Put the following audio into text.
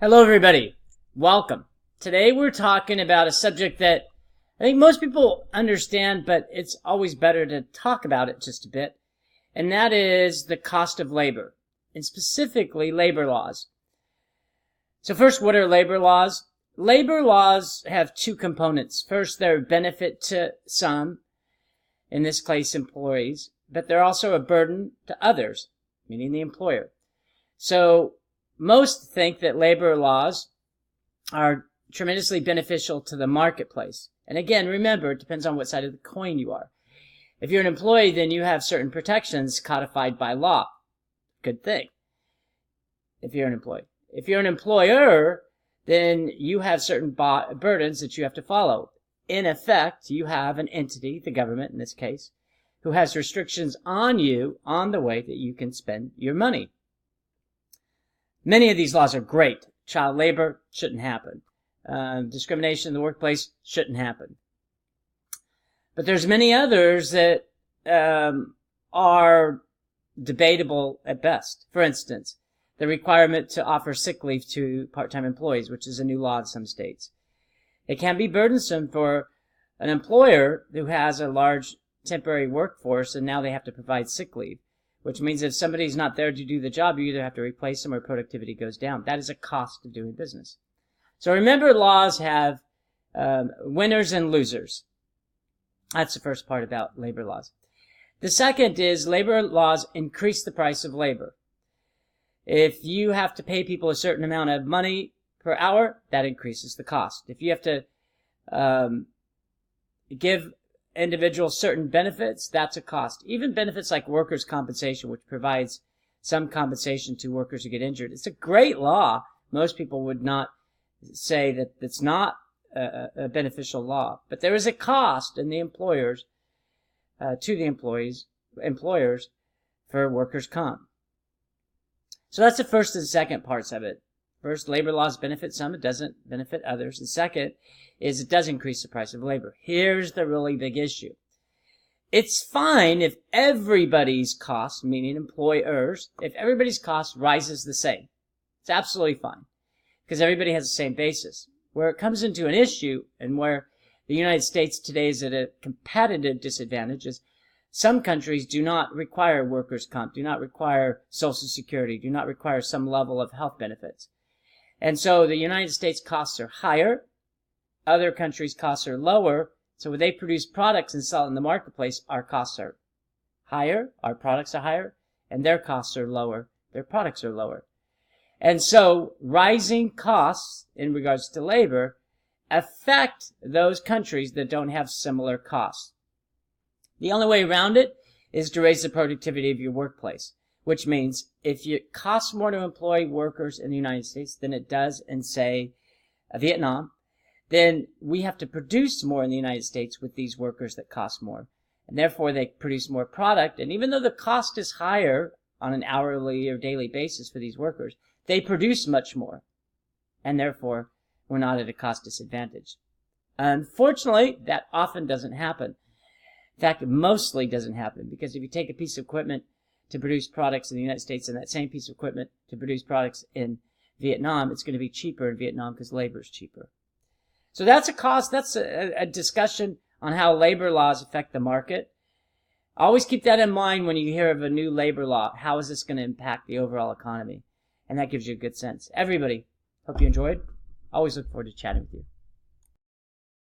Hello, everybody. Welcome. Today we're talking about a subject that I think most people understand, but it's always better to talk about it just a bit, and that is the cost of labor, and specifically labor laws. So first, what are labor laws? Labor laws have two components. First, they're a benefit to some, in this case employees, but they're also a burden to others, meaning the employer. So most think that labor laws are tremendously beneficial to the marketplace. And again, remember, it depends on what side of the coin you are. If you're an employee, then you have certain protections codified by law. Good thing. If you're an employee. If you're an employer, then you have certain burdens that you have to follow. In effect, you have an entity, the government in this case, who has restrictions on you on the way that you can spend your money. Many of these laws are great. Child labor shouldn't happen. Discrimination in the workplace shouldn't happen. But there's many others that are debatable at best. For instance, the requirement to offer sick leave to part-time employees, which is a new law in some states. It can be burdensome for an employer who has a large temporary workforce and now they have to provide sick leave, which means if somebody's not there to do the job, you either have to replace them or productivity goes down. That is a cost of doing business. So remember, laws have winners and losers. That's the first part about labor laws. The second is labor laws increase the price of labor. If you have to pay people a certain amount of money per hour, that increases the cost. If you have to give individuals certain benefits, that's a cost. Even benefits like workers' compensation, which provides some compensation to workers who get injured. It's a great law. Most people would not say that it's not a beneficial law. But there is a cost in the employers, to the employers for workers' comp. So that's the first and second parts of it. First, labor laws benefit some, it doesn't benefit others. And second is it does increase the price of labor. Here's the really big issue. It's fine if everybody's cost, meaning employers, if everybody's cost rises the same. It's absolutely fine because everybody has the same basis. Where it comes into an issue and where the United States today is at a competitive disadvantage is some countries do not require workers' comp, do not require Social Security, do not require some level of health benefits. And so the United States costs are higher. Other countries' costs are lower. So when they produce products and sell in the marketplace, our costs are higher, our products are higher, and their costs are lower, their products are lower. And so rising costs in regards to labor affect those countries that don't have similar costs. The only way around it is to raise the productivity of your workplace, which means if it costs more to employ workers in the United States than it does in, say, Vietnam, then we have to produce more in the United States with these workers that cost more. And therefore, they produce more product. And even though the cost is higher on an hourly or daily basis for these workers, they produce much more. And therefore, we're not at a cost disadvantage. Unfortunately, that often doesn't happen. In fact, it mostly doesn't happen because if you take a piece of equipment to produce products in the United States and that same piece of equipment to produce products in Vietnam, it's going to be cheaper in Vietnam because labor is cheaper. So that's a cost. That's a discussion on how labor laws affect the market. Always keep that in mind when you hear of a new labor law. How is this going to impact the overall economy? And that gives you a good sense. Everybody, hope you enjoyed. Always look forward to chatting with you.